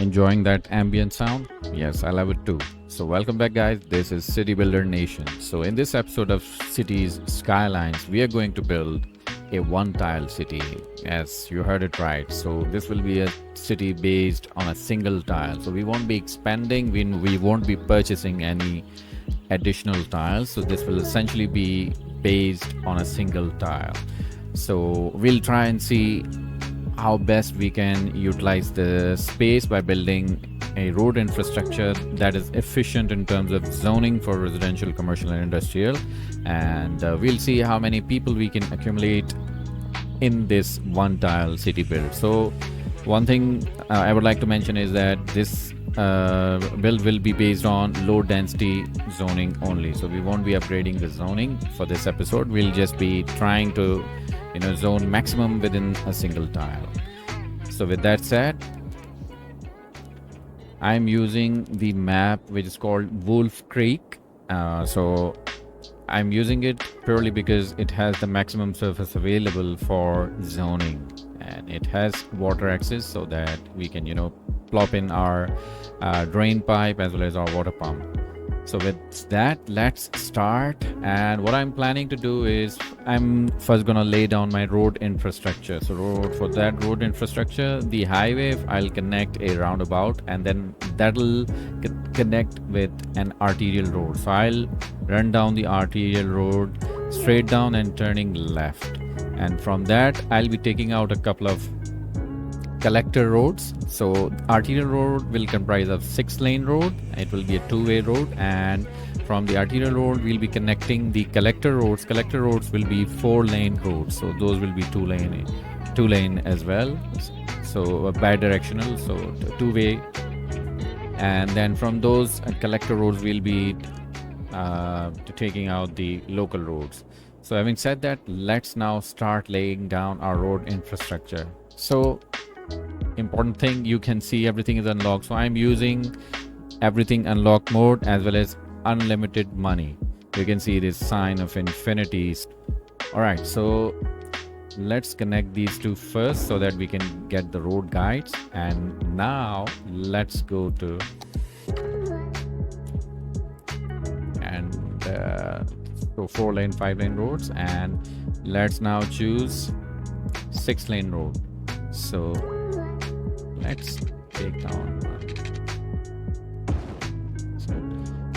Enjoying that ambient sound? Yes, I love it too. So, welcome back, guys. This is City Builder Nation. So, in this episode of Cities Skylines, we are going to build a one tile city. Yes, you heard it right. So, this will be a city based on a single tile. So, we won't be expanding, we won't be purchasing any additional tiles. So, this will essentially be based on a single tile. So, we'll try and see how best we can utilize the space by building a road infrastructure that is efficient in terms of zoning for residential, commercial, and industrial. And we'll see how many people we can accumulate in this one tile city build. So, one thing I would like to mention is that this build will be based on low density zoning only. So, we won't be upgrading the zoning for this episode. We'll just be trying to zone maximum within a single tile. So with that said, I'm using the map which is called Wolf Creek. So I'm using it purely because it has the maximum surface available for zoning, and it has water access so that we can plop in our drain pipe as well as our water pump. So with that, let's start. And what I'm planning to do is I'm first gonna lay down my road infrastructure. So for that road infrastructure, the highway, I'll connect a roundabout, and then that'll connect with an arterial road. So I'll run down the arterial road straight down and turning left. And from that, I'll be taking out a couple of collector roads. So arterial road will comprise of 6-lane road. It will be a 2-way road, and from the arterial road we'll be connecting the collector roads. Collector roads will be 4-lane roads, so those will be 2-lane as well. So bi-directional, so 2-way. And then from those collector roads we'll be taking out the local roads. So having said that, let's now start laying down our road infrastructure. So important thing, you can see everything is unlocked. So I'm using everything unlock mode as well as unlimited money. You can see this sign of infinity. All right, so let's connect these two first so that we can get the road guides. And now let's go to so 4-lane, 5-lane roads, and let's now choose 6-lane road. So let's take down one.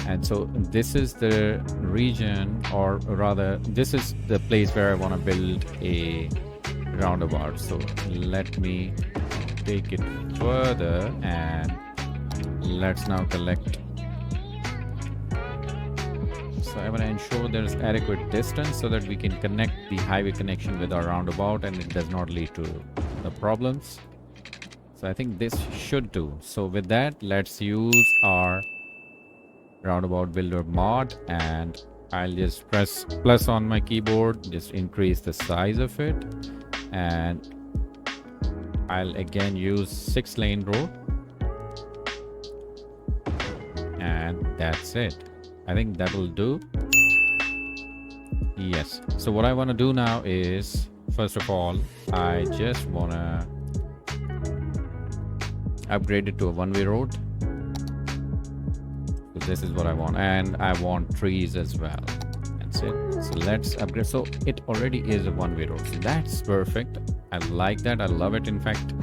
And so this is the region, or rather this is the place where I want to build a roundabout. So let me take it further, and let's now collect. So I want to ensure there is adequate distance so that we can connect the highway connection with our roundabout and it does not lead to the problems. So I think this should do. So with that, let's use our roundabout builder mod, and I'll just press plus on my keyboard, just increase the size of it, and I'll again use 6-lane road, and that's it. I think that'll do. Yes. So what I want to do now is, first of all, I just want to upgrade it to a 1-way road. So this is what I want, and I want trees as well. That's it. So let's upgrade. So it already is a 1-way road, so that's perfect. I like that. I love it, in fact.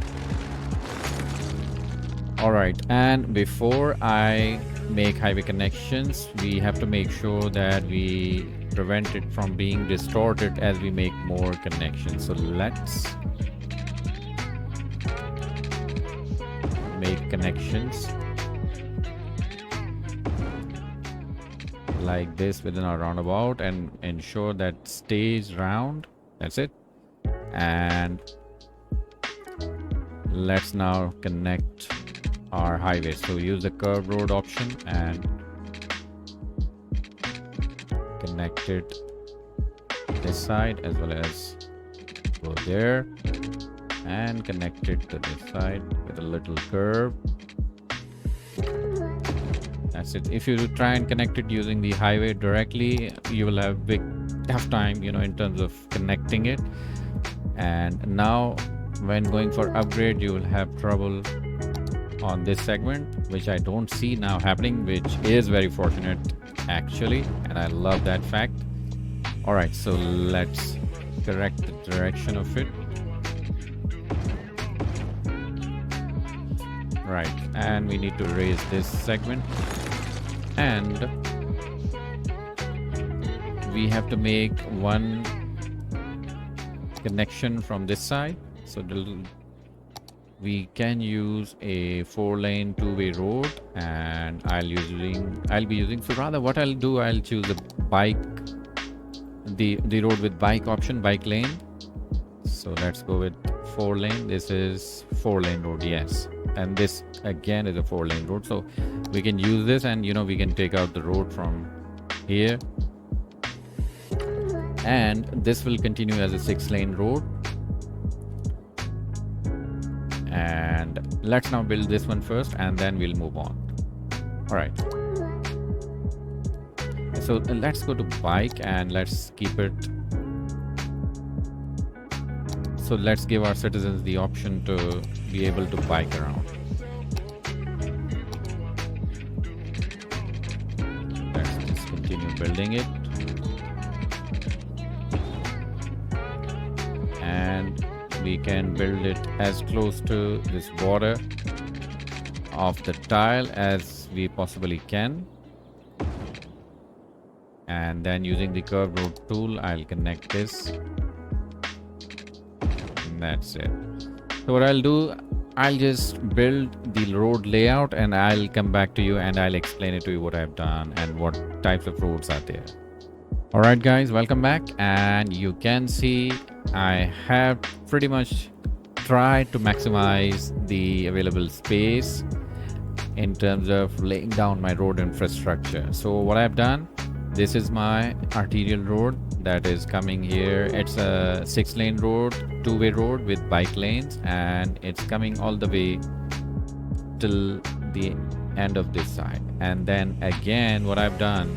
All right, and before I make highway connections, we have to make sure that we prevent it from being distorted as we make more connections. So let's make connections like this within our roundabout and ensure that stays round. That's it. And let's now connect our highway. So use the curved road option and connect it this side as well as go there, and connect it to this side with a little curve. That's it. If you try and connect it using the highway directly, you will have tough time in terms of connecting it. And now when going for upgrade, you will have trouble on this segment, which I don't see now happening, which is very fortunate actually, and I love that fact. All right, so let's correct the direction of it. Right, and we need to erase this segment, and we have to make one connection from this side. So we can use a 4-lane 2-way road, and I'll be using, so rather what I'll do, I'll choose the bike, the road with bike option, bike lane. So let's go with 4-lane. This is 4-lane road, yes, and this again is a 4-lane road, so we can use this, and we can take out the road from here, and this will continue as a 6-lane road. And let's now build this one first, and then we'll move on. All right, so let's go to bike, and let's keep it, so let's give our citizens the option to be able to bike around. Let's just continue building it, and we can build it as close to this border of the tile as we possibly can. And then using the curved road tool, I'll connect this. And that's it. So what I'll do, I'll just build the road layout, and I'll come back to you and I'll explain it to you what I've done and what types of roads are there. All right, guys, welcome back. And you can see I have pretty much tried to maximize the available space in terms of laying down my road infrastructure. So what I've done, this is my arterial road that is coming here. It's a 6-lane road, 2-way road with bike lanes, and it's coming all the way till the end of this side. And then again, what I've done,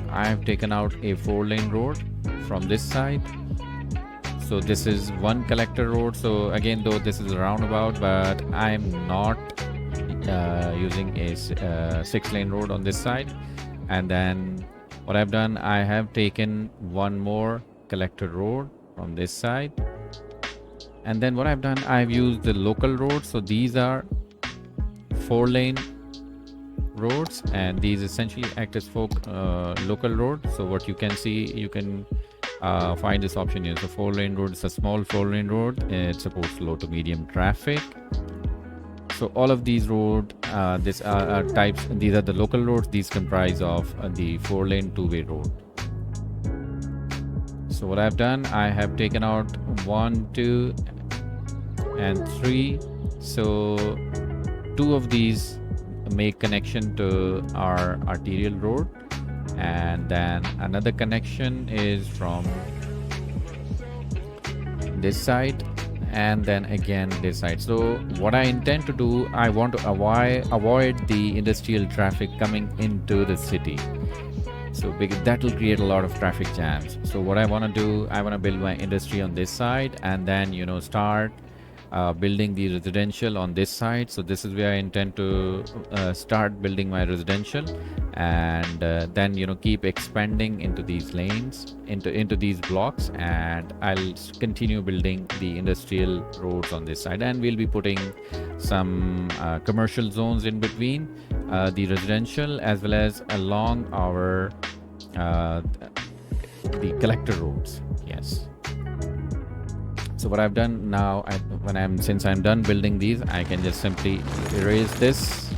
I've taken out a 4-lane road from this side. So this is one collector road. So again, though this is a roundabout, but I'm not using a 6-lane road on this side. And then what I've done, I have taken one more collector road from this side. And then what I've done, I've used the local road. So these are 4-lane roads, and these essentially act as local road. So what you can see, you can find this option here. So 4-lane road is a small 4-lane road. It supports low to medium traffic. So all of these roads, these are types. These are the local roads. These comprise of the 4-lane 2-way road. So what I've done, I have taken out 1, 2, and 3. So 2 of these make connection to our arterial road, and then another connection is from this side, and then again this side. So what I intend to do, I want to avoid the industrial traffic coming into the city, so because that will create a lot of traffic jams. So what I want to do, I want to build my industry on this side, and then start building the residential on this side. So this is where I intend to start building my residential, and then keep expanding into these lanes, into these blocks, and I'll continue building the industrial roads on this side, and we'll be putting some commercial zones in between the residential as well as along our the collector roads. Yes. So what I've done now, since I'm done building these, I can just simply erase this,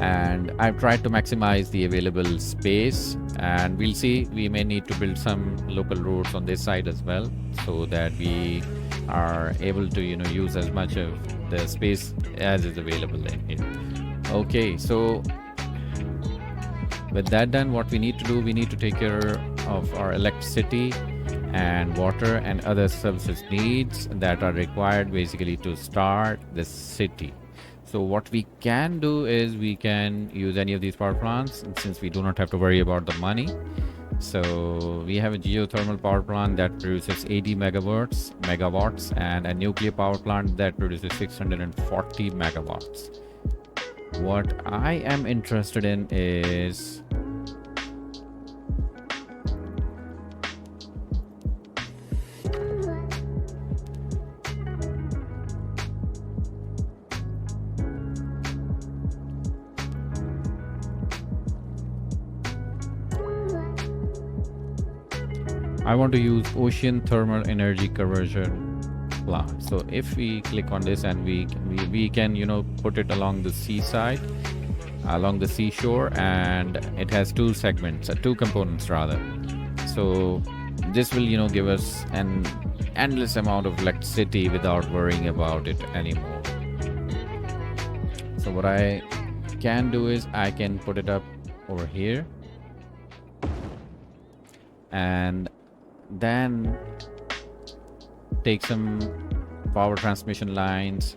and I've tried to maximize the available space, and we'll see, we may need to build some local roads on this side as well, so that we are able to use as much of the space as is available in here. Okay, so with that done, what we need to do, we need to take care of our electricity and water and other services needs that are required basically to start the city. So what we can do is we can use any of these power plants, since we do not have to worry about the money. So we have a geothermal power plant that produces 80 megawatts, and a nuclear power plant that produces 640 megawatts. What I am interested in is I want to use ocean thermal energy conversion plant. So if we click on this and we can put it along the seaside, along the seashore, and it has two segments, two components rather. So this will give us an endless amount of electricity without worrying about it anymore. So what I can do is I can put it up over here, and then take some power transmission lines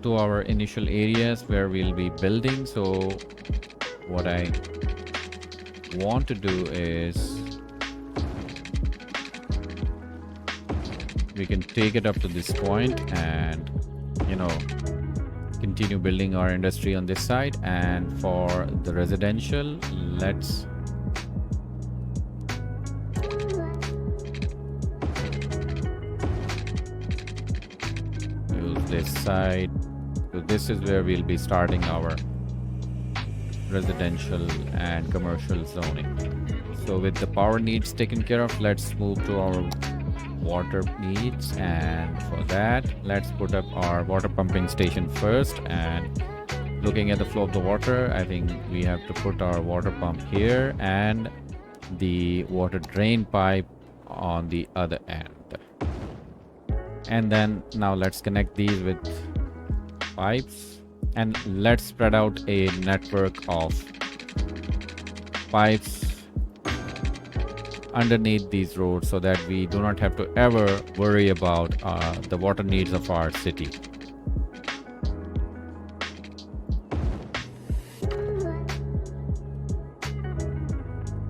to our initial areas where we'll be building. So what I want to do is we can take it up to this point and continue building our industry on this side. And for the residential, let's use this side. So this is where we'll be starting our residential and commercial zoning. So with the power needs taken care of, let's move to our water needs, and for that let's put up our water pumping station first. And looking at the flow of the water, I think we have to put our water pump here and the water drain pipe on the other end. And then now let's connect these with pipes, and let's spread out a network of pipes underneath these roads so that we do not have to ever worry about the water needs of our city.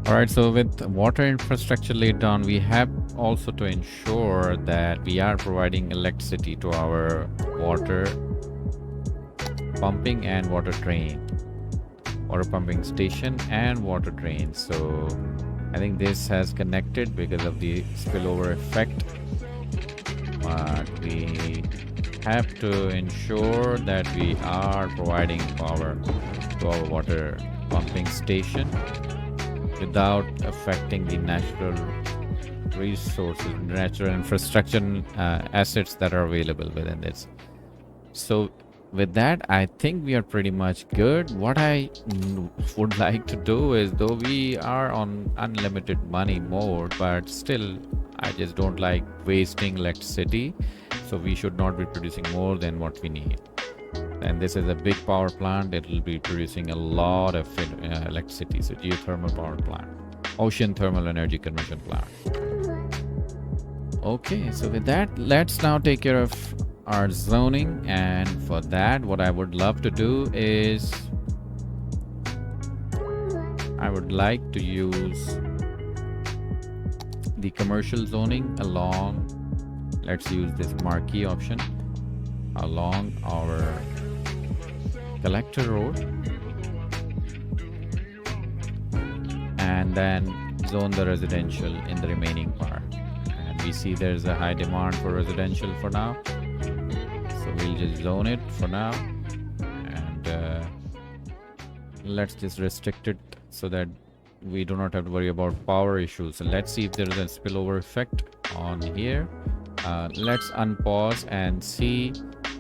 Alright, so with water infrastructure laid down, we have also to ensure that we are providing electricity to our water pumping and water pumping station and water drain. So I think this has connected because of the spillover effect, but we have to ensure that we are providing power to our water pumping station without affecting the natural resources, natural infrastructure assets that are available within this. So with that, I think we are pretty much good. What I would like to do is, though we are on unlimited money mode, but still I just don't like wasting electricity. So we should not be producing more than what we need. And this is a big power plant. It will be producing a lot of electricity. So geothermal power plant, ocean thermal energy conversion plant. Okay, so with that, let's now take care of our zoning. And for that, what I would love to do is I would like to use the commercial zoning along, let's use this marquee option, along our collector road, and then zone the residential in the remaining part. And we see there's a high demand for residential for now, so we'll just zone it for now. And let's just restrict it so that we do not have to worry about power issues. So let's see if there is a spillover effect on here. Let's unpause and see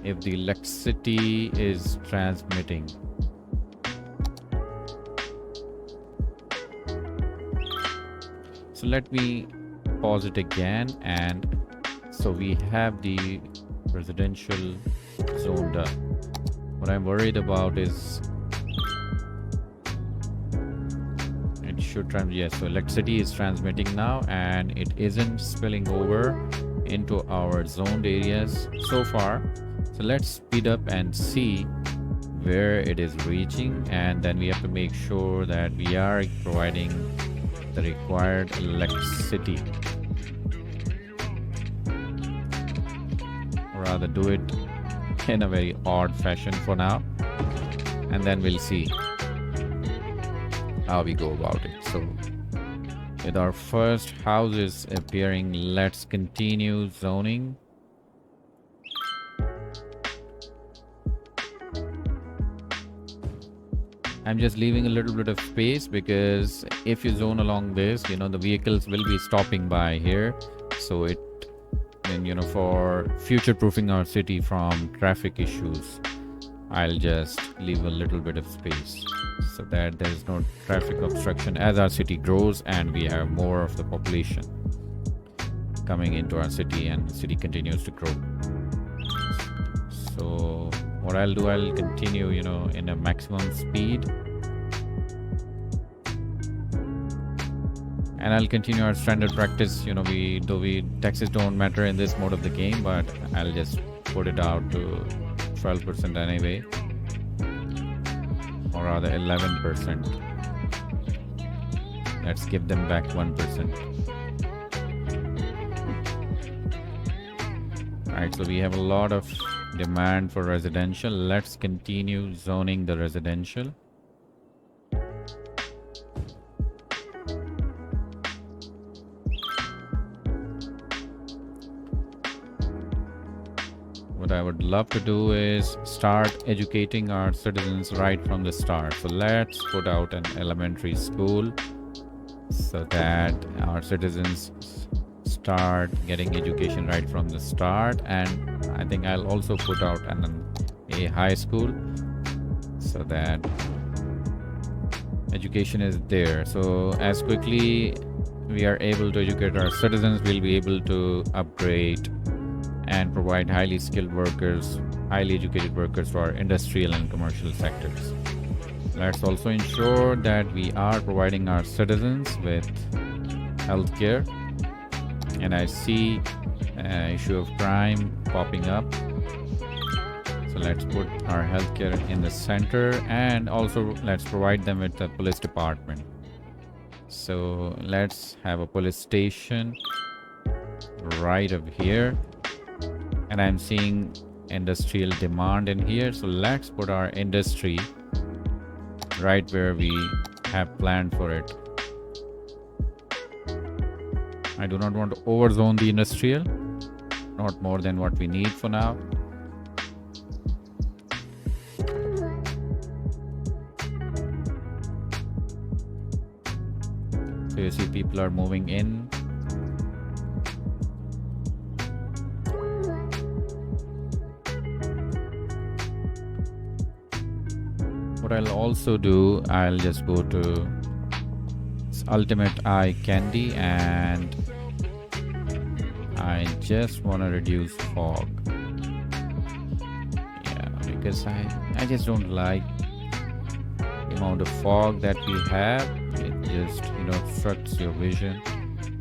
if the electricity is transmitting. So let me pause it again, and so we have the residential zone done. What I'm worried about is it should transmit. Yes, so electricity is transmitting now, and it isn't spilling over into our zoned areas so far. So let's speed up and see where it is reaching, and then we have to make sure that we are providing the required electricity, or rather do it in a very odd fashion for now, and then we'll see how we go about it. So with our first houses appearing, let's continue zoning. I'm just leaving a little bit of space because if you zone along this, the vehicles will be stopping by here. So for future proofing our city from traffic issues, I'll just leave a little bit of space so that there's no traffic obstruction as our city grows and we have more of the population coming into our city and the city continues to grow. So what I'll do, I'll continue, in a maximum speed. And I'll continue our standard practice, taxes don't matter in this mode of the game, but I'll just put it out to 12% anyway, or rather 11%. Let's give them back 1%. Alright, so we have a lot of demand for residential. Let's continue zoning the residential. What I would love to do is start educating our citizens right from the start. So let's put out an elementary school so that our citizens start getting education right from the start. And I think I'll also put out a high school so that education is there. So as quickly we are able to educate our citizens, we'll be able to upgrade and provide highly skilled workers, highly educated workers for our industrial and commercial sectors. Let's also ensure that we are providing our citizens with healthcare. And I see an issue of crime popping up. So let's put our healthcare in the center, and also let's provide them with a police department. So let's have a police station right up here. And I'm seeing industrial demand in here. So let's put our industry right where we have planned for it. I do not want to overzone the industrial, not more than what we need for now. So you see people are moving in. What I'll also do, I'll just go to Ultimate Eye Candy, and I just want to reduce fog. Yeah, because I just don't like the amount of fog that we have. It just obstructs your vision.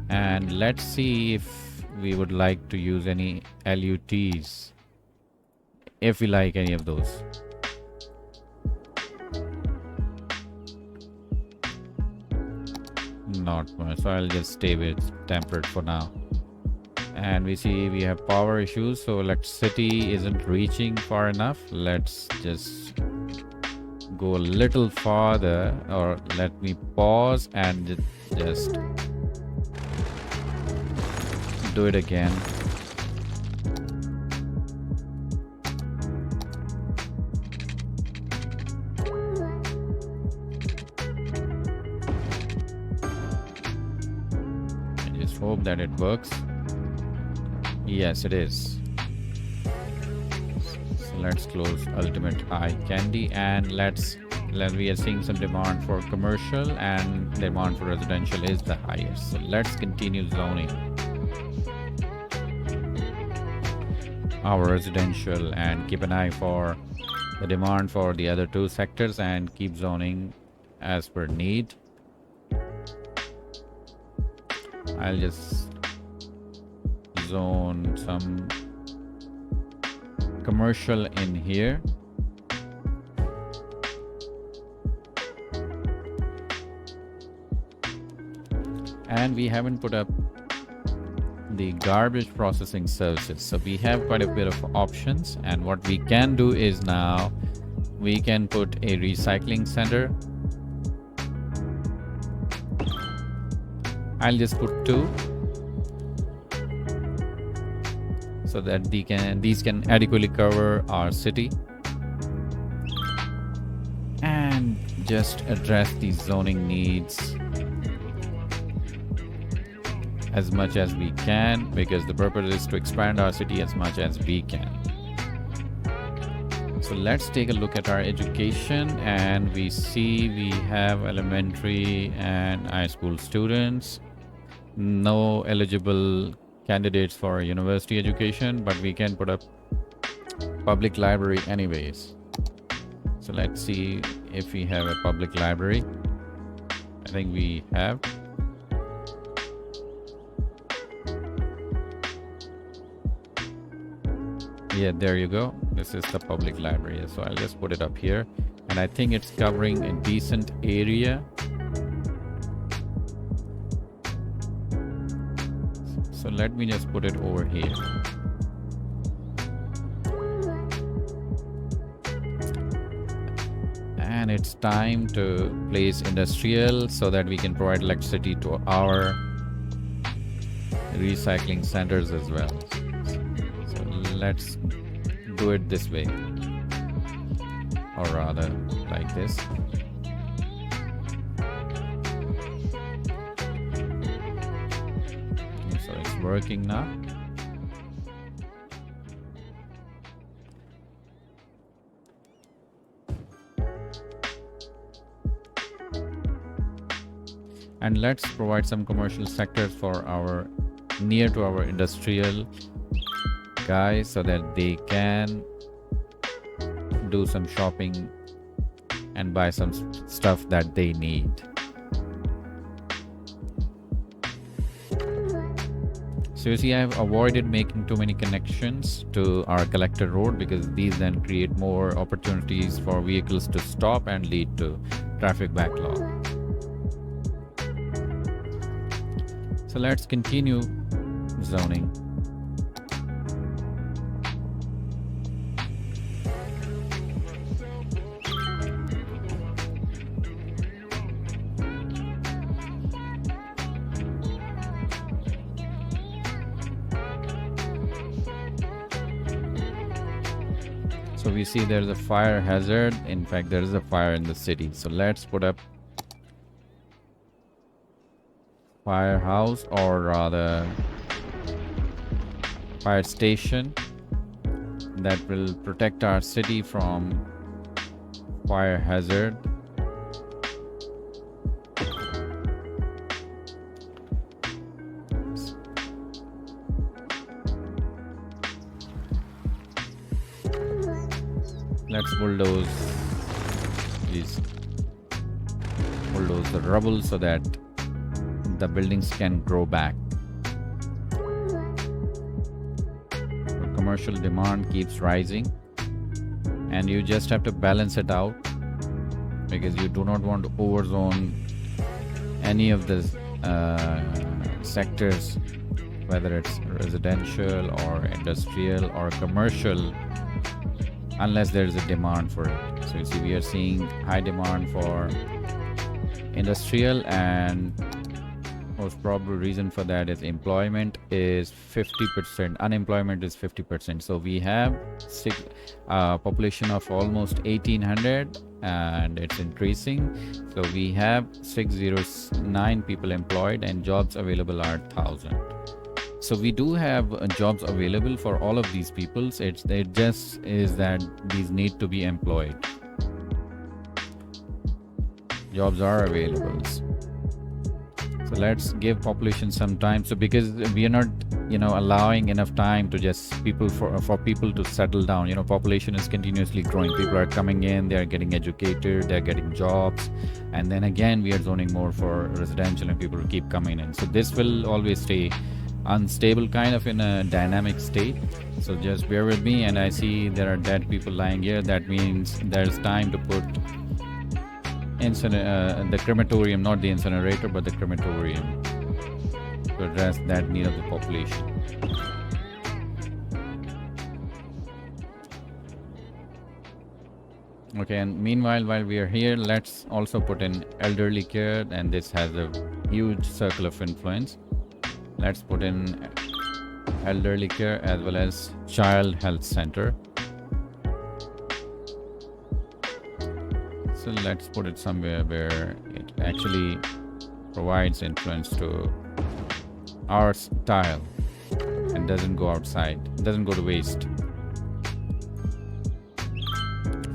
And let's see if we would like to use any LUTs, if we like any of those. Not much, so I'll just stay with temperate for now. And we see we have power issues, so electricity isn't reaching far enough. Let's just go a little farther, or let me pause and just do it again. Hope that it works. Yes, it is. So let's close Ultimate Eye Candy, and we are seeing some demand for commercial, and demand for residential is the highest. So let's continue zoning our residential and keep an eye for the demand for the other two sectors and keep zoning as per need. I'll just zone some commercial in here. And we haven't put up the garbage processing services. So we have quite a bit of options, and what we can do is now we can put a recycling center. I'll just put 2 so that these can adequately cover our city and just address the zoning needs as much as we can, because the purpose is to expand our city as much as we can. So let's take a look at our education, and we see we have elementary and high school students. No eligible candidates for university education, but we can put up public library anyways. So let's see if we have a public library. I think we have. Yeah, there you go. This is the public library. So I'll just put it up here, and I think it's covering a decent area. So let me just put it over here. And it's time to place industrial so that we can provide electricity to our recycling centers as well. So let's do it this way, or rather like this. So it's working now. And let's provide some commercial sectors for our near to our industrial guys so that they can do some shopping and buy some stuff that they need. So you see, I've avoided making too many connections to our collector road, because these then create more opportunities for vehicles to stop and lead to traffic backlog. So let's continue zoning. So we see there's a fire hazard. In fact, there is a fire in the city. So let's put up firehouse, or rather fire station, that will protect our city from fire hazard. Let's bulldoze the rubble so that the buildings can grow back. The commercial demand keeps rising, and you just have to balance it out, because you do not want to overzone any of the sectors, whether it's residential or industrial or commercial, unless there is a demand for it. So you see, we are seeing high demand for industrial, and most probable reason for that is employment is 50%, unemployment is 50%. So we have population of almost 1800, and it's increasing. So we have 609 people employed, and jobs available are 1000. So we do have jobs available for all of these peoples. It just is that these need to be employed. Jobs are available. So let's give population some time. So because we are not, allowing enough time to just for people to settle down. Population is continuously growing. People are coming in, they are getting educated, they're getting jobs, and then again we are zoning more for residential, and people keep coming in. So this will always stay unstable, kind of in a dynamic state. So just bear with me. And I see there are dead people lying here. That means there's time to put the crematorium, not the incinerator, but the crematorium. to address that need of the population. Okay, and meanwhile, while we are here, let's also put in elderly care, and this has a huge circle of influence. Let's put in elderly care as well as child health center. So let's put it somewhere where it actually provides influence to our style and doesn't go outside, doesn't go to waste.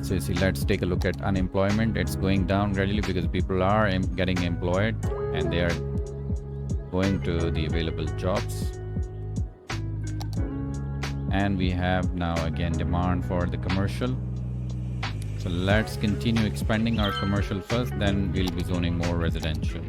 So you see, let's take a look at unemployment. It's going down gradually because people are getting employed and they are going to the available jobs. And we have now again demand for the commercial. So let's continue expanding our commercial first, then we'll be zoning more residential.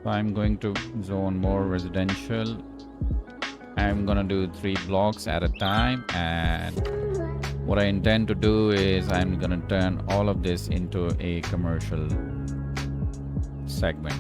So I'm going to zone more residential. I'm gonna do 3 blocks at a time, and what I intend to do is I'm gonna turn all of this into a commercial segment.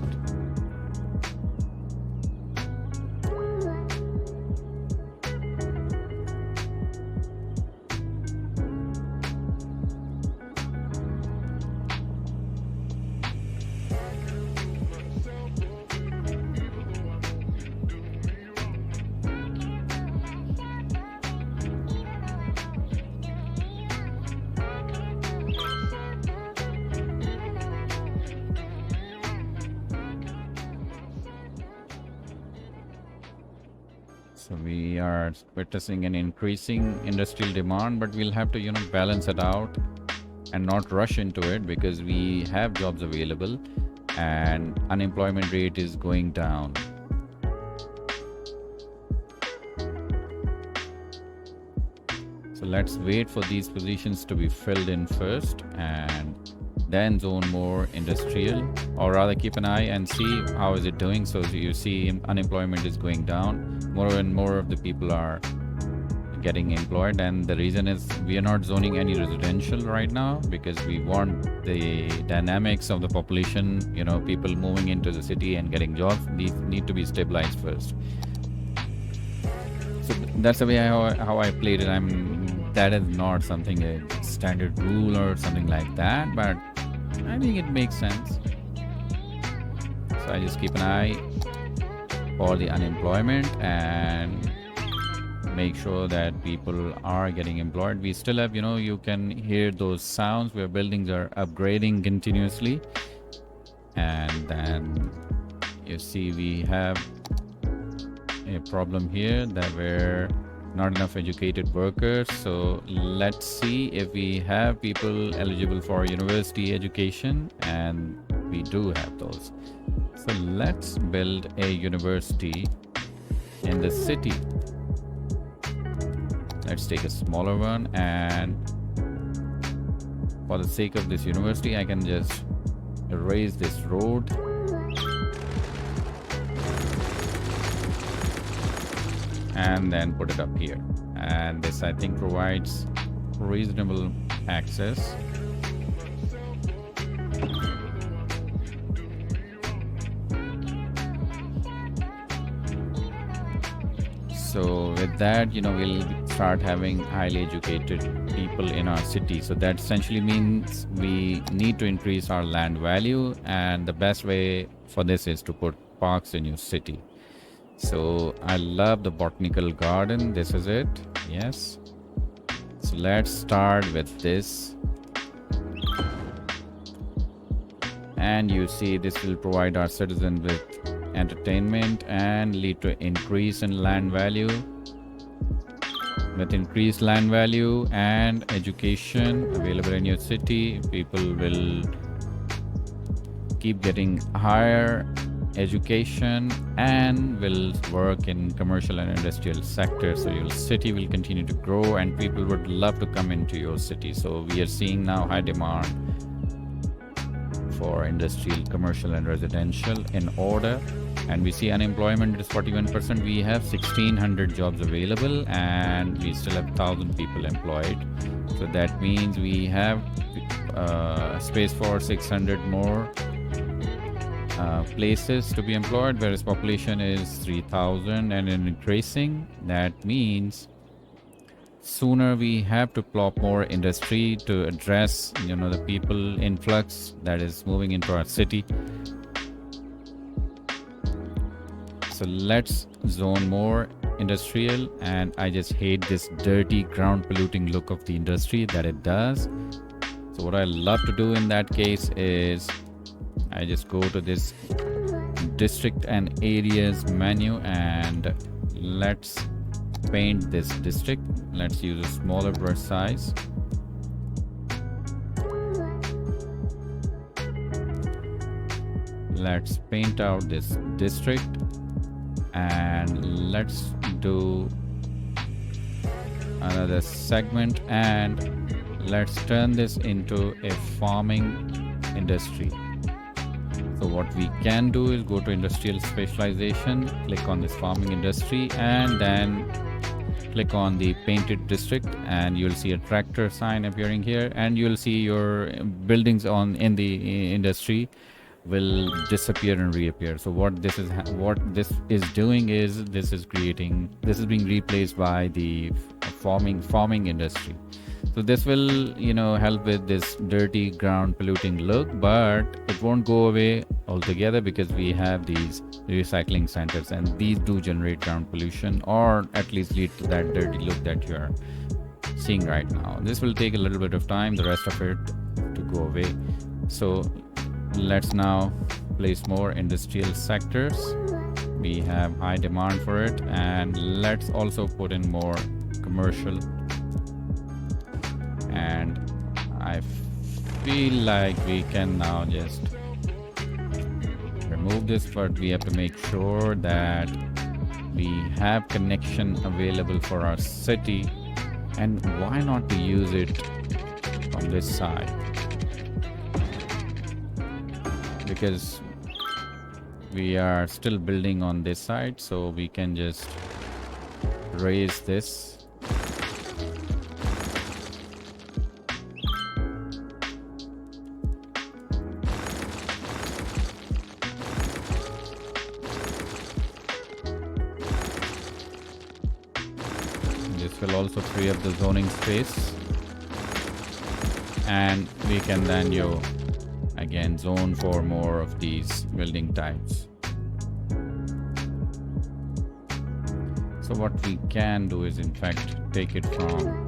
So we are witnessing an increasing industrial demand, but we'll have to, balance it out and not rush into it because we have jobs available and unemployment rate is going down. So let's wait for these positions to be filled in first and then zone more industrial, or rather keep an eye and see how is it doing. So you see unemployment is going down, more and more of the people are getting employed, and the reason is we are not zoning any residential right now because we want the dynamics of the population, people moving into the city and getting jobs. These need to be stabilized first. So that's the way how I played it. That is not something a standard rule or something like that, but I think it makes sense. So I just keep an eye for the unemployment and make sure that people are getting employed. We still have, you can hear those sounds where buildings are upgrading continuously. And then you see we have a problem here that we're not enough educated workers. So let's see if we have people eligible for university education, and we do have those. So let's build a university in the city. Let's take a smaller one, and for the sake of this university I can just erase this road and then put it up here, and this I think provides reasonable access. So with that, we'll start having highly educated people in our city. So that essentially means we need to increase our land value, and the best way for this is to put parks in your city. So I love the botanical garden. This is it. Yes. So let's start with this. And you see this will provide our citizens with entertainment and lead to increase in land value. With increased land value and education available in your city, people will keep getting higher education, and will work in commercial and industrial sectors. So your city will continue to grow and people would love to come into your city. So we are seeing now high demand for industrial, commercial, and residential in order. And we see unemployment is 41%. We have 1,600 jobs available, and we still have 1,000 people employed. So that means we have space for 600 more places to be employed, whereas population is 3,000 and increasing. That means sooner we have to plop more industry to address the people influx that is moving into our city. So let's zone more industrial, and I just hate this dirty ground polluting look of the industry that it does. So what I love to do in that case is I just go to this district and areas menu and let's paint this district. Let's use a smaller brush size. Let's paint out this district and let's do another segment and let's turn this into a farming industry. So what we can do is go to industrial specialization, click on this farming industry, and then click on the painted district, and you'll see a tractor sign appearing here, and you'll see your buildings in the industry will disappear and reappear. So what this is doing is this is being replaced by the farming industry. So this will help with this dirty ground polluting look, but it won't go away altogether because we have these recycling centers, and these do generate ground pollution, or at least lead to that dirty look that you're seeing right now. This will take a little bit of time, the rest of it to go away. So let's now place more industrial sectors. We have high demand for it, and let's also put in more commercial. And I feel like we can now just remove this, but we have to make sure that we have connection available for our city, and why not to use it from this side, because we are still building on this side, so we can just raise this. This will also free up the zoning space, and we can then again zone for more of these building types. So what we can do is in fact take it from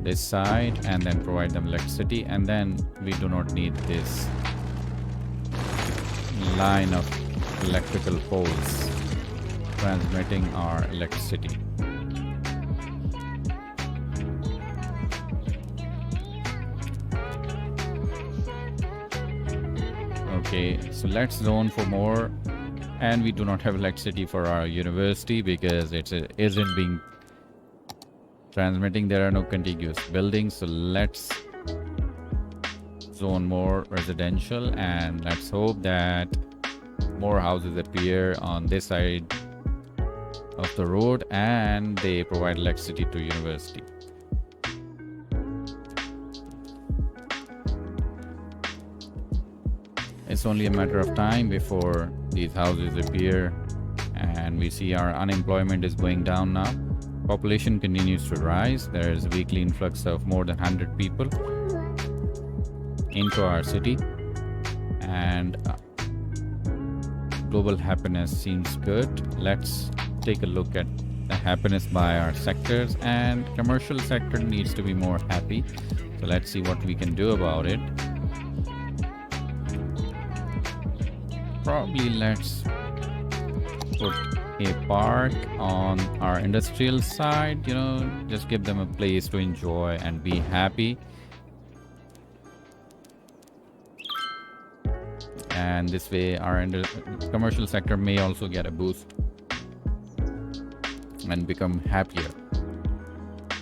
this side and then provide them electricity, and then we do not need this line of electrical poles transmitting our electricity. Okay, so let's zone for more, and we do not have electricity for our university because it isn't being transmitting. There are no contiguous buildings, so let's zone more residential, and let's hope that more houses appear on this side of the road and they provide electricity to university. It's only a matter of time before these houses appear, and we see our unemployment is going down now. Population continues to rise. There is a weekly influx of more than 100 people into our city, and global happiness seems good. Let's take a look at the happiness by our sectors, and commercial sector needs to be more happy. So let's see what we can do about it. Probably let's put a park on our industrial side, just give them a place to enjoy and be happy. and this way our commercial sector may also get a boost and become happier.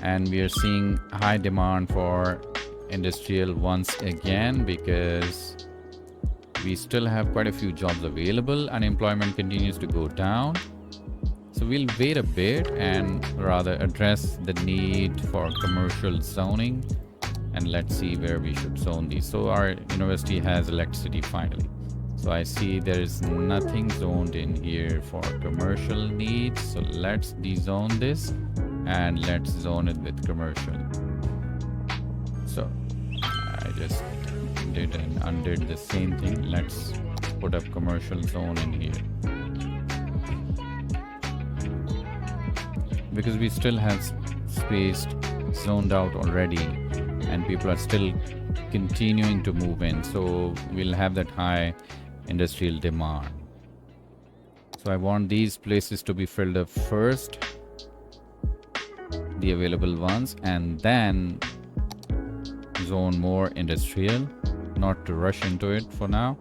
And we are seeing high demand for industrial once again because we still have quite a few jobs available. Unemployment continues to go down. So we'll wait a bit and rather address the need for commercial zoning, and let's see where we should zone these. So our university has electricity finally. So I see there is nothing zoned in here for commercial needs. So let's dezone this and let's zone it with commercial. So I just did and undid the same thing. Let's put up commercial zone in here, because we still have space zoned out already and people are still continuing to move in, so we'll have that high industrial demand. So I want these places to be filled up first, the available ones, and then zone more industrial, not to rush into it for now.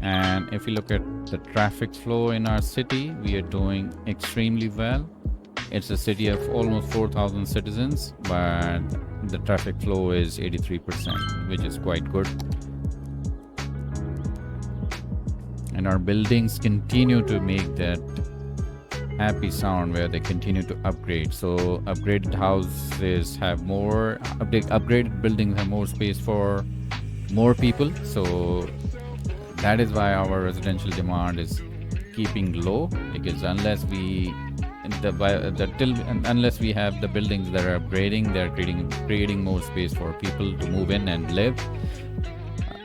And if we look at the traffic flow in our city, we are doing extremely well. It's a city of almost 4,000 citizens, but the traffic flow is 83%, which is quite good. And our buildings continue to make that happy sound where they continue to upgrade. So upgraded houses have more, upgraded buildings have more space for more people. So that is why our residential demand is keeping low, because unless we have the buildings that are upgrading, they're creating more space for people to move in and live.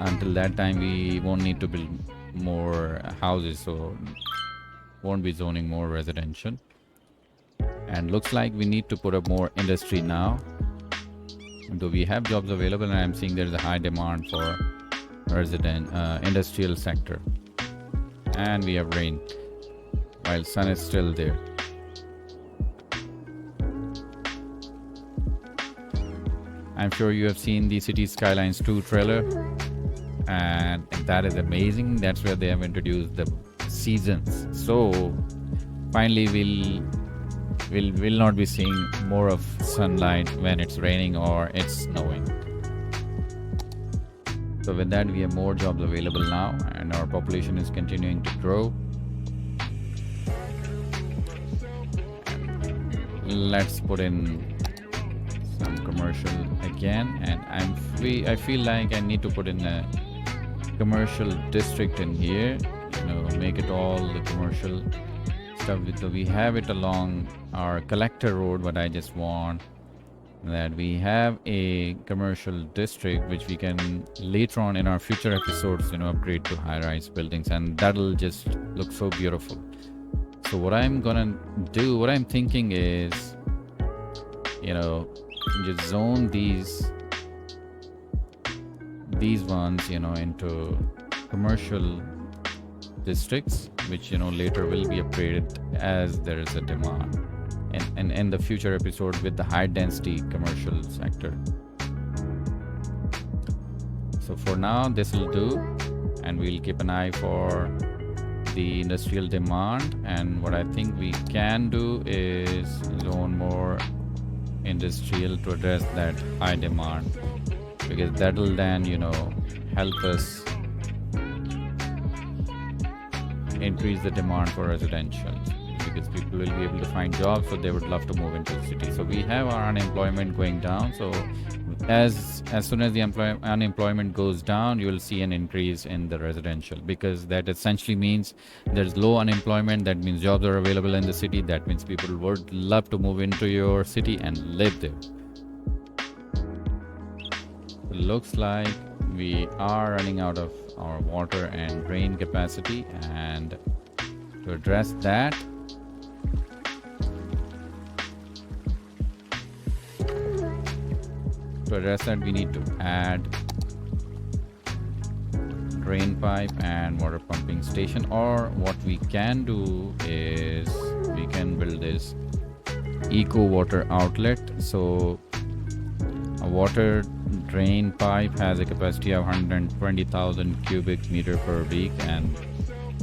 Until that time, we won't need to build more houses, so won't be zoning more residential. And looks like we need to put up more industry now, though we have jobs available, and I'm seeing there's a high demand for industrial sector. And we have rain while sun is still there. I'm sure you have seen the City Skylines 2 trailer, and that is amazing. That's where they have introduced the seasons. So finally we'll not be seeing more of sunlight when it's raining or it's snowing. So with that, we have more jobs available now, and our population is continuing to grow. Let's put in some commercial again, and I feel like I need to put in a commercial district in here, make it all the commercial stuff. We have it along our collector road, but I just want that we have a commercial district which we can later on in our future episodes upgrade to high-rise buildings, and that'll just look so beautiful. So what I'm thinking is just zone these ones into commercial districts, which later will be upgraded as there is a demand, and in the future episode with the high density commercial sector. So for now this will do, and we'll keep an eye for the industrial demand. And what I think we can do is zone more industrial to address that high demand, because that'll then help us increase the demand for residential, because people will be able to find jobs, so they would love to move into the city. So we have our unemployment going down. So as soon as the unemployment goes down, you will see an increase in the residential, because that essentially means there's low unemployment. That means jobs are available in the city. That means people would love to move into your city and live there. It looks like we are running out of our water and drain capacity, and to address that, we need to add drain pipe and water pumping station. Or what we can do is we can build this eco water outlet. So A water drain pipe has a capacity of 120,000 cubic meter per week, and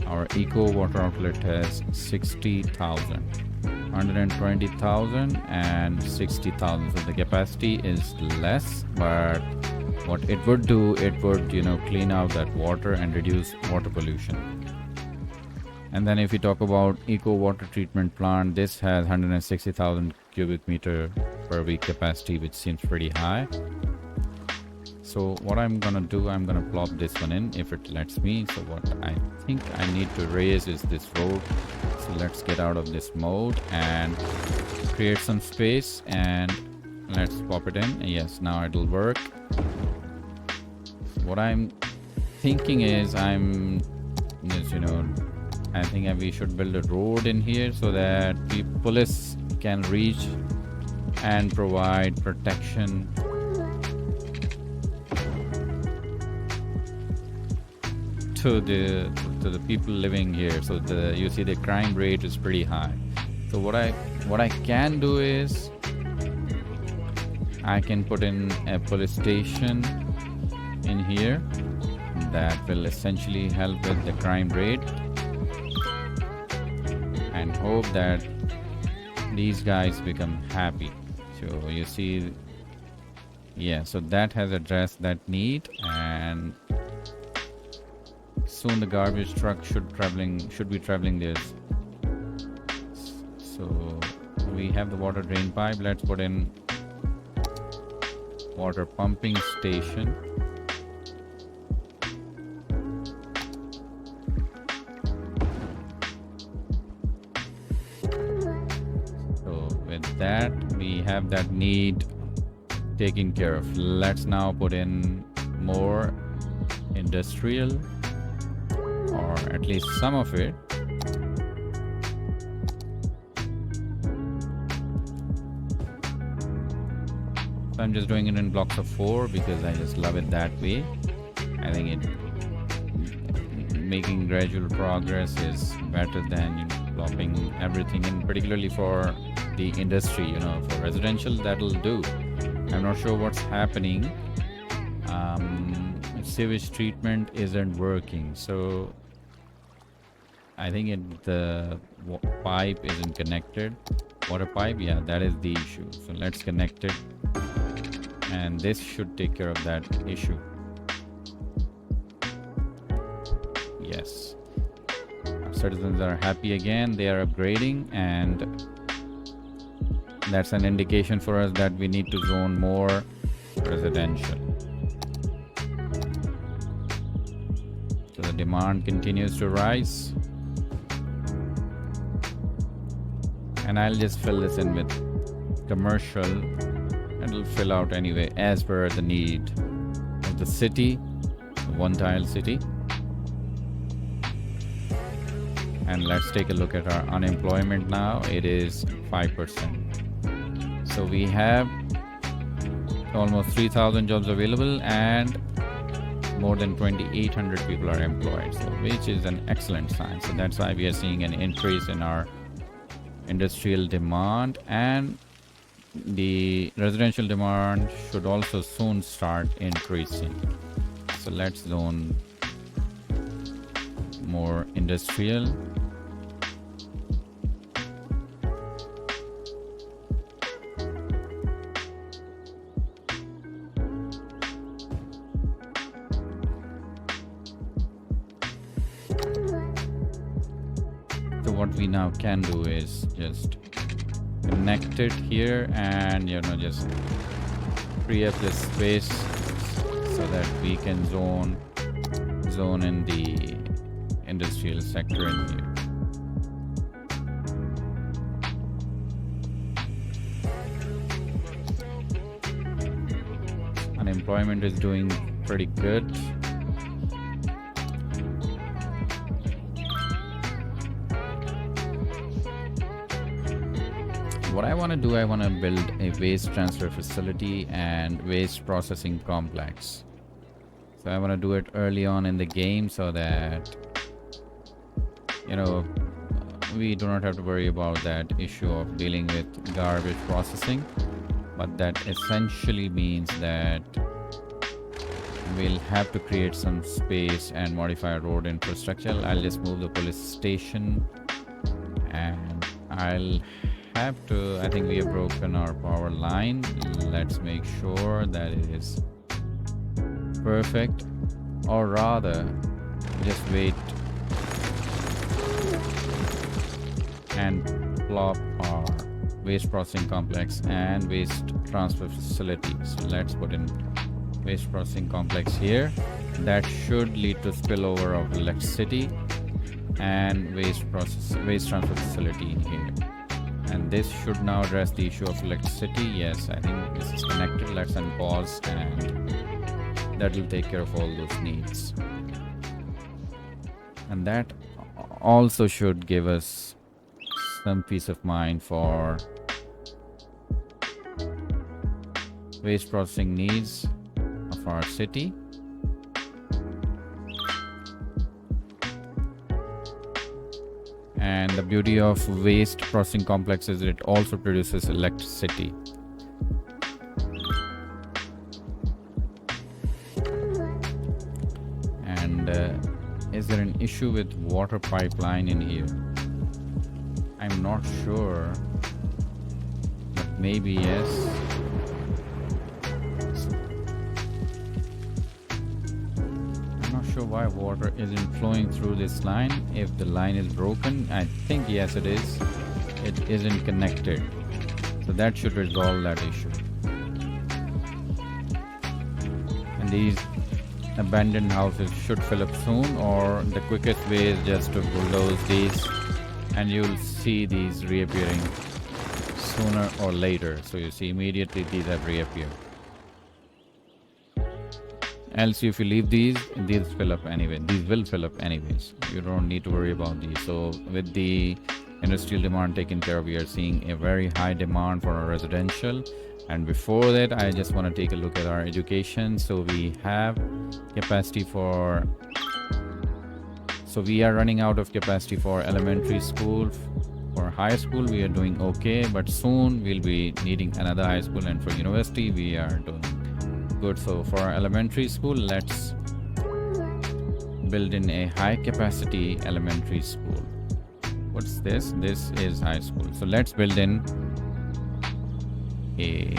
our eco water outlet has 60,000. 120,000 and 60,000. So the capacity is less, but what it would do, it would, clean out that water and reduce water pollution. And then if we talk about eco water treatment plant, this has 160,000 cubic meter per week capacity, which seems pretty high. So what I'm gonna do, I'm gonna plop this one in if it lets me. So what I think I need to raise is this road. So let's get out of this mode and create some space, and let's pop it in. Yes, now it'll work. What I'm thinking is I think we should build a road in here so that the police can reach and provide protection to the people living here. So you see the crime rate is pretty high. So what I can do is I can put in a police station in here that will essentially help with the crime rate, and hope that these guys become happy. So you see, yeah, so that has addressed that need, and soon the garbage truck should be traveling this. So we have the water drain pipe. Let's put in water pumping station. So with that, we have that need taken care of. Let's now put in more industrial, or at least some of it. So I'm just doing it in blocks of 4 because I just love it that way. I think making gradual progress is better than plopping everything in, particularly for the industry. For residential, that'll do. I'm not sure what's happening. Sewage treatment isn't working, so I think the pipe isn't connected. Water pipe, yeah, that is the issue. So let's connect it, and this should take care of that issue. Yes, our citizens are happy again. They are upgrading, and that's an indication for us that we need to zone more residential. So the demand continues to rise, and I'll just fill this in with commercial, and it'll fill out anyway as per the need of the city, the one tile city. And let's take a look at our unemployment now. It is 5%. So we have almost 3,000 jobs available, and more than 2,800 people are employed, so which is an excellent sign. So that's why we are seeing an increase in our industrial demand, and the residential demand should also soon start increasing. So let's zone more industrial. So what we now can do is just connect it here, and just free up this space so that we can zone in the industrial sector in here. Unemployment is doing pretty good. What I want to do, I want to build a waste transfer facility and waste processing complex. So I want to do it early on in the game so that we do not have to worry about that issue of dealing with garbage processing. but that essentially means that we'll have to create some space and modify road infrastructure. I'll just move the police station, and I'll have to, I think we have broken our power line. Let's make sure that it is perfect, or rather just wait and plop our waste processing complex and waste transfer facility. So let's put in waste processing complex here. That should lead to spillover of electricity and waste transfer facility in here. And this should now address the issue of electricity. Yes, I think this is connected. Let's unpause, and that will take care of all those needs. And that also should give us some peace of mind for waste processing needs of our city. And the beauty of waste processing complex is it also produces electricity. And is there an issue with water pipeline in here? I'm not sure, but maybe yes. I'm not sure why water isn't flowing through this line. If the line is broken, I think yes it is. It isn't connected. So that should resolve that issue. And these abandoned houses should fill up soon, or the quickest way is just to bulldoze these, and you'll see these reappearing sooner or later. So you see immediately these have reappeared. Else if you leave these fill up anyway. These will fill up anyways. You don't need to worry about these. So with the industrial demand taken care of, we are seeing a very high demand for our residential. And before that, I just want to take a look at our education. So we have capacity for, so we are running out of capacity for elementary school. For high school, we are doing okay, but soon we'll be needing another high school, and for university, we are doing good. So for our elementary school, let's build in a high capacity elementary school. What's this? This is high school. So let's build in a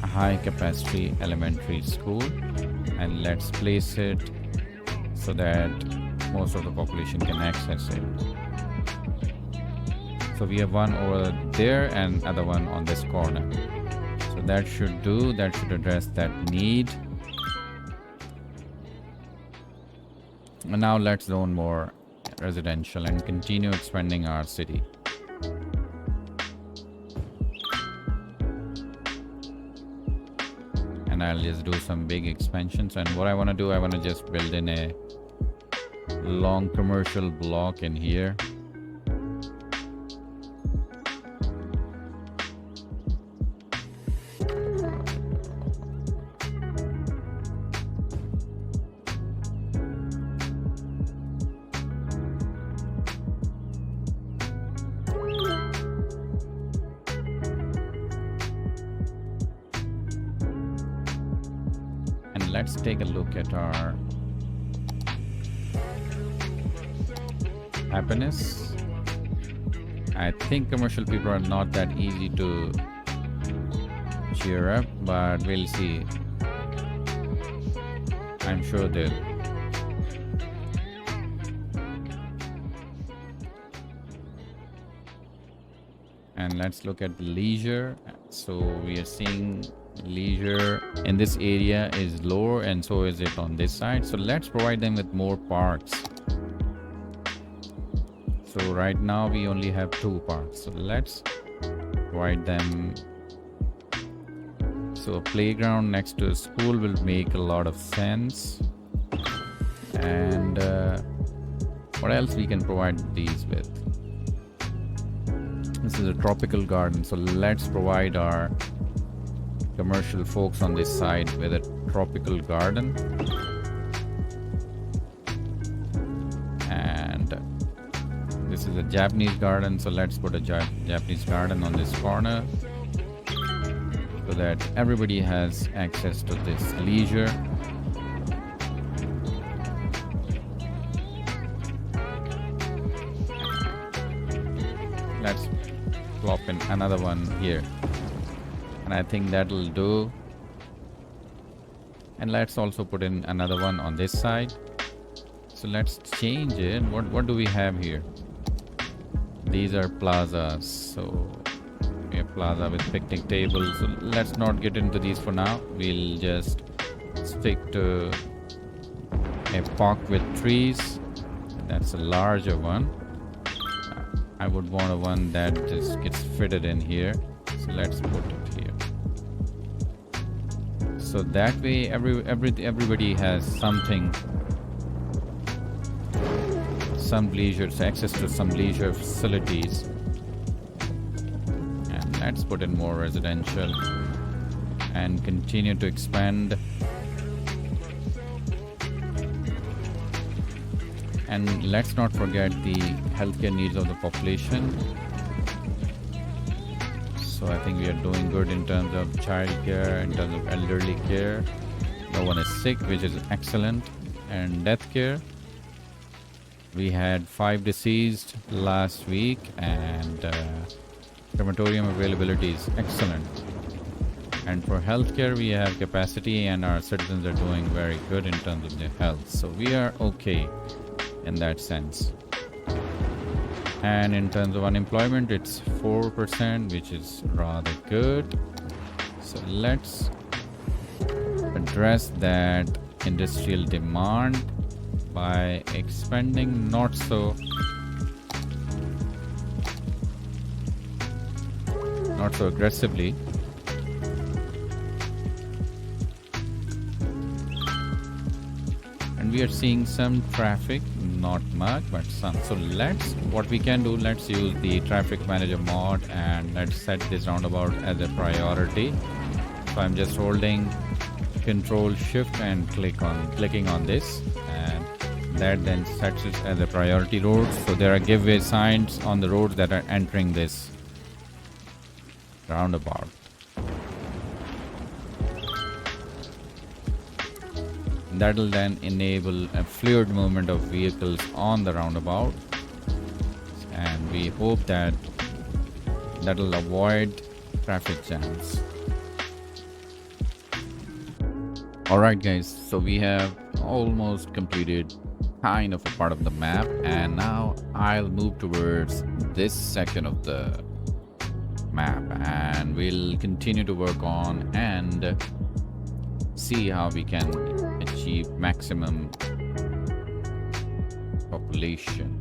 high capacity elementary school, and let's place it so that most of the population can access it. So we have one over there and other one on this corner. So that should do, that should address that need. And now let's zone more residential and continue expanding our city. And I'll just do some big expansions. And what I want to do, I want to just build in a long commercial block in here. Let's take a look at our happiness. I think commercial people are not that easy to cheer up, but we'll see. I'm sure they'll. And let's look at the leisure. So we are seeing leisure in this area is lower, and so is it on this side. So let's provide them with more parks. So right now we only have 2 parks, so let's provide them. So a playground next to a school will make a lot of sense. And what else we can provide these with? This is a tropical garden, so let's provide our commercial folks on this side with a tropical garden. And this is a Japanese garden, so let's put a Japanese garden on this corner. so that everybody has access to this leisure. Let's plop in another one here, and I think that'll do. And let's also put in another one on this side. So let's change it. What do we have here? These are plazas. So we have plaza with picnic tables. So let's not get into these for now. We'll just stick to a park with trees. That's a larger one. I would want a one that just gets fitted in here. So let's put it here. So that way everybody has something, some leisure, access to some leisure facilities. And let's put in more residential and continue to expand. And let's not forget the healthcare needs of the population. So I think we are doing good in terms of childcare, in terms of elderly care. No one is sick, which is excellent. And death care. We had 5 deceased last week, and crematorium availability is excellent. And for healthcare, we have capacity, and our citizens are doing very good in terms of their health. So we are okay in that sense. And in terms of unemployment, it's 4%, which is rather good. So let's address that industrial demand by expanding not so aggressively. And we are seeing some traffic, not much, but some. So what we can do, let's use the traffic manager mod and let's set this roundabout as a priority. So I'm just holding Control Shift and clicking on this, and that then sets it as a priority road. So there are giveaway signs on the roads that are entering this roundabout. That'll then enable a fluid movement of vehicles on the roundabout, and we hope that that'll avoid traffic jams. Alright guys, so we have almost completed kind of a part of the map, and now I'll move towards this section of the map, and we'll continue to work on and see how we can achieve maximum population.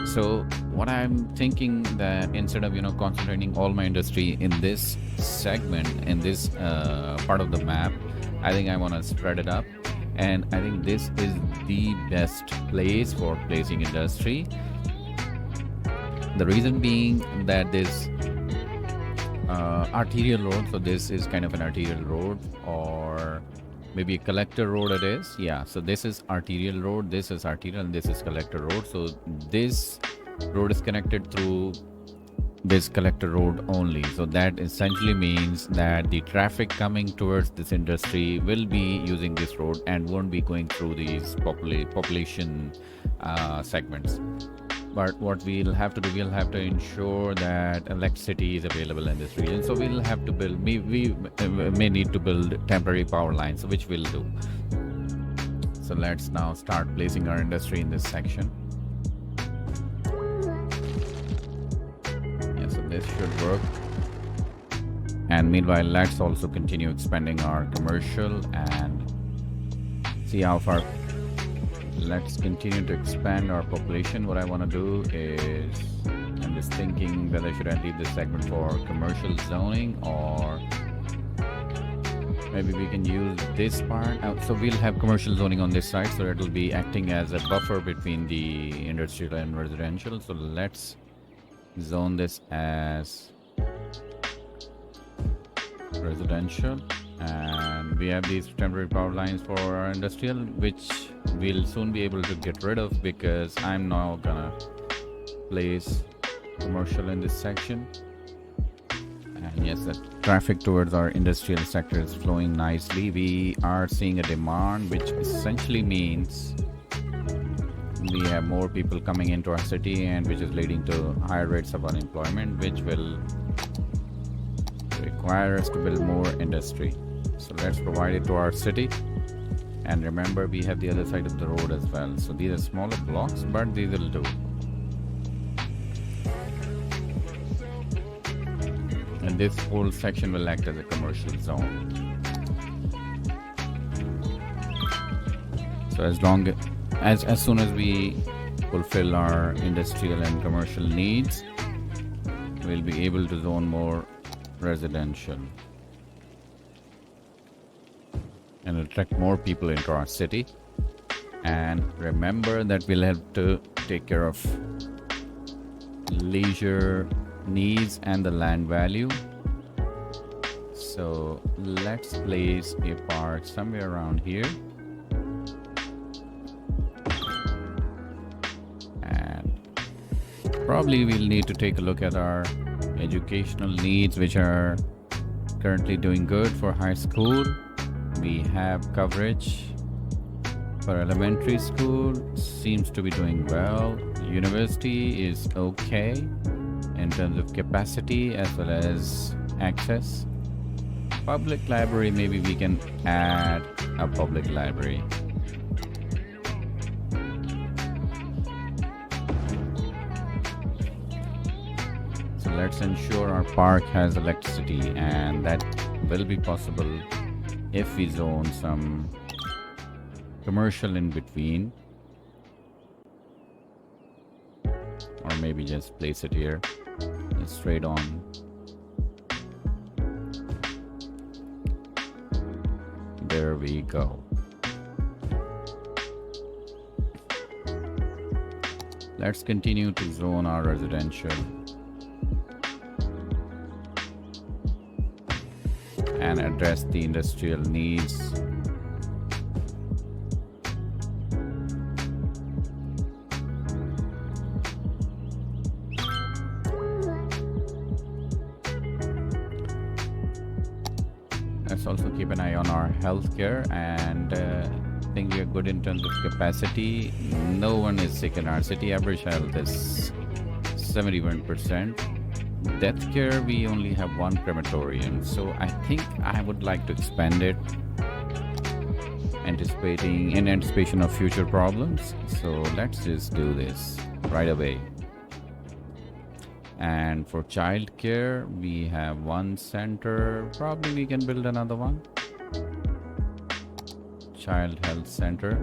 So what I'm thinking, that instead of concentrating all my industry in this segment, in this part of the map, I think I want to spread it up, and I think this is the best place for placing industry. The reason being that this arterial road, so this is kind of an arterial road, or maybe a collector road it is. Yeah, so this is arterial road, this is arterial, and this is collector road. So this road is connected through this collector road only. So that essentially means that the traffic coming towards this industry will be using this road and won't be going through these population segments. But what we'll have to do, we'll have to ensure that electricity is available in this region. So we'll have to build, we may need to build temporary power lines, which we'll do. So let's now start placing our industry in this section. Yeah, so this should work. And meanwhile, let's also continue expanding our commercial and see how far. Let's continue to expand our population. What I want to do is, I'm just thinking whether should I leave this segment for commercial zoning, or maybe we can use this part. So we'll have commercial zoning on this side, so it will be acting as a buffer between the industrial and residential. So let's zone this as residential, and we have these temporary power lines for our industrial, which we'll soon be able to get rid of, because I'm now gonna place commercial in this section. And Yes, the traffic towards our industrial sector is flowing nicely. We are seeing a demand, which essentially means we have more people coming into our city, and which is leading to higher rates of unemployment, which will require us to build more industry. So let's provide it to our city. And remember, we have the other side of the road as well. So these are smaller blocks, but these will do. And this whole section will act as a commercial zone. So as soon as we fulfill our industrial and commercial needs, we'll be able to zone more residential and attract more people into our city. And remember that we'll have to take care of leisure needs and the land value. So let's place a park somewhere around here, and probably we'll need to take a look at our educational needs, which are currently doing good for high school. We have coverage for elementary school, seems to be doing well. University is okay in terms of capacity as well as access. Public library, maybe we can add a public library. So let's ensure our park has electricity, and that will be possible if we zone some commercial in between, or maybe just place it here straight on. There we go. Let's continue to zone our residential and address the industrial needs. Let's also keep an eye on our healthcare, and I think we are good in terms of capacity. No one is sick in our city. Average health is 71%. Death care, we only have one crematorium, so I think I would like to expand it, in anticipation of future problems. So let's just do this right away. And for child care, we have one center. Probably we can build another one. Child health center.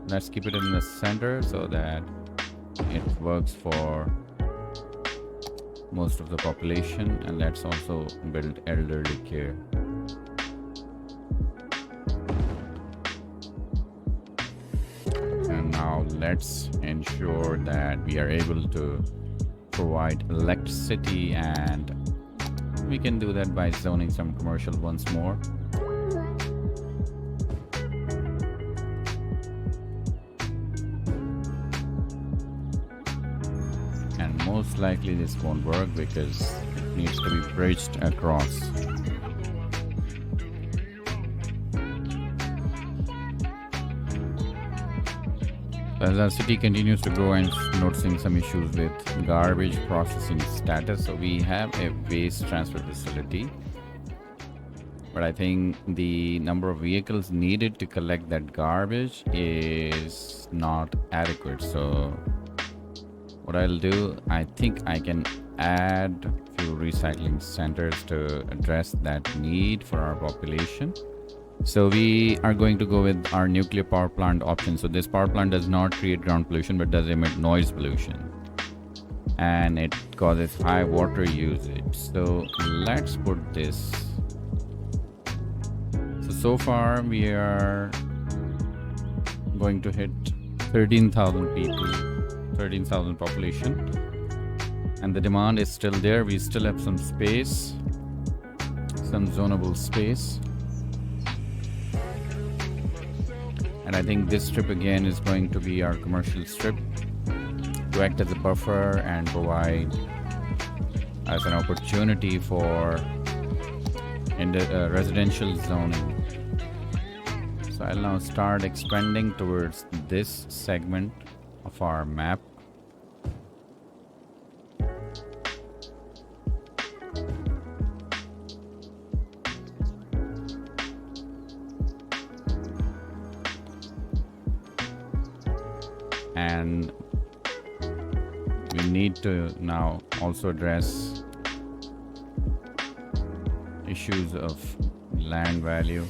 Let's keep it in the center so that it works for most of the population. And let's also build elderly care. And now let's ensure that we are able to provide electricity, and we can do that by zoning some commercial once more. And most likely this won't work because it needs to be bridged across. As our city continues to grow, I'm noticing some issues with garbage processing status. So we have a waste transfer facility, but I think the number of vehicles needed to collect that garbage is not adequate. So what I'll do, I think I can add a few recycling centers to address that need for our population. So we are going to go with our nuclear power plant option. So this power plant does not create ground pollution, but does emit noise pollution, and it causes high water usage. So let's put this. So far we are going to hit 13,000 people, 13,000 population, and the demand is still there. We still have some space, some zonable space. And I think this strip again is going to be our commercial strip to act as a buffer and provide as an opportunity for in the residential zoning. So I'll now start expanding towards this segment of our map. And we need to now also address issues of land value.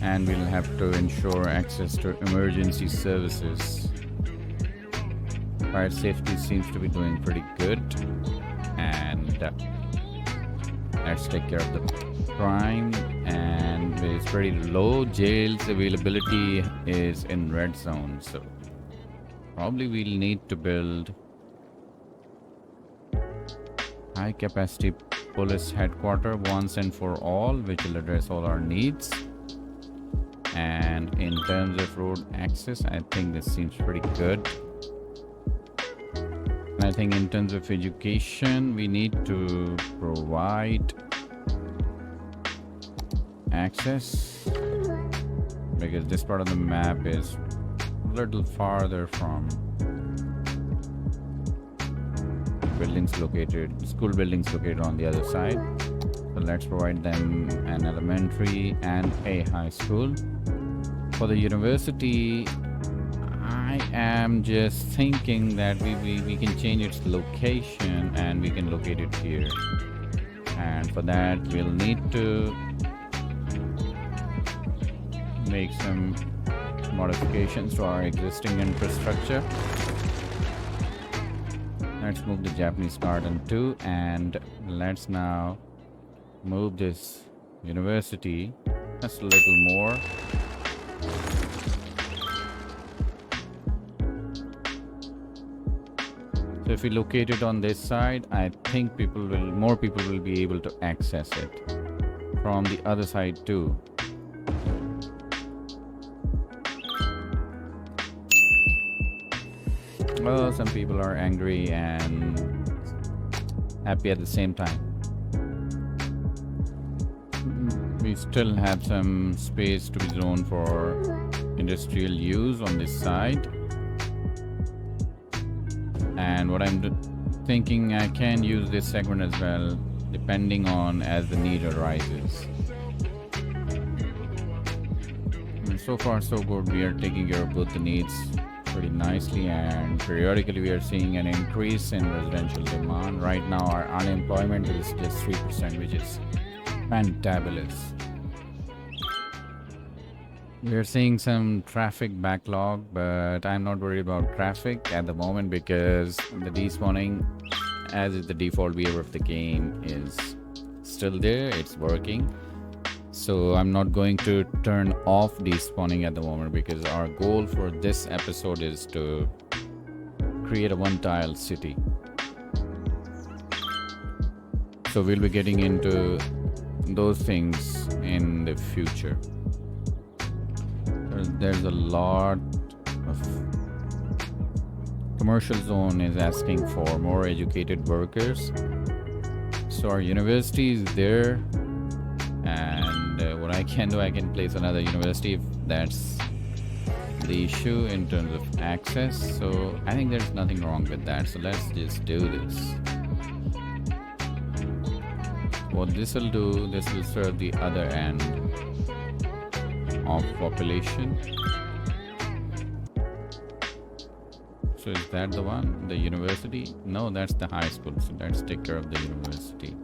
And we'll have to ensure access to emergency services. Fire safety seems to be doing pretty good, and let's take care of the crime. And it's pretty low. Jails availability is in red zone, so probably we'll need to build high capacity police headquarters once and for all, which will address all our needs. And in terms of road access, I think this seems pretty good. I think in terms of education, we need to provide access, because this part of the map is a little farther from school buildings located on the other side. So let's provide them an elementary and a high school. For the university, I am just thinking that we can change its location and we can locate it here. And for that, we'll need to make some modifications to our existing infrastructure. Let's move the Japanese garden too, and let's now move this university just a little more. So if we locate it on this side, I think more people will be able to access it from the other side too. Well, some people are angry and happy at the same time. We still have some space to be zoned for industrial use on this side. And what I'm thinking, I can use this segment as well, depending on as the need arises. And so far so good. We are taking care of both the needs pretty nicely, and periodically we are seeing an increase in residential demand. Right now our unemployment is just 3%, which is fantabulous. We are seeing some traffic backlog, but I'm not worried about traffic at the moment because the despawning, as is the default behavior of the game, is still there. It's working. So I'm not going to turn off despawning at the moment, because our goal for this episode is to create a one-tile city. So we'll be getting into those things in the future. There's a lot of commercial zone is asking for more educated workers. So our university is there, and what I can do, I can place another university if that's the issue in terms of access. So I think there's nothing wrong with that. So let's just do this. What this will do, this will serve the other end of population. So is that the one, the university? No, that's the high school. So let's take care of the university.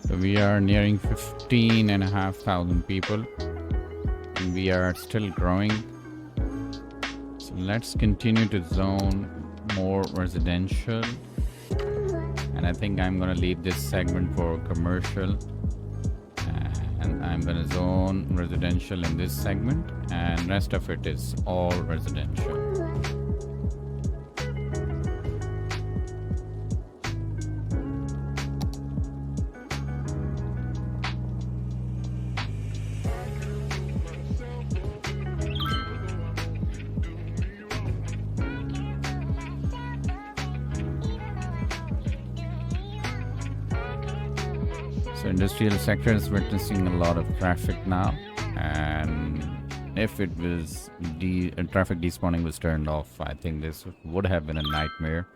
So we are nearing 15,500 people, and we are still growing. So let's continue to zone more residential, and I think I'm gonna leave this segment for commercial, and I'm going to zone residential in this segment, and rest of it is all residential. So industrial sector is witnessing a lot of traffic now, and if traffic despawning was turned off, I think this would have been a nightmare.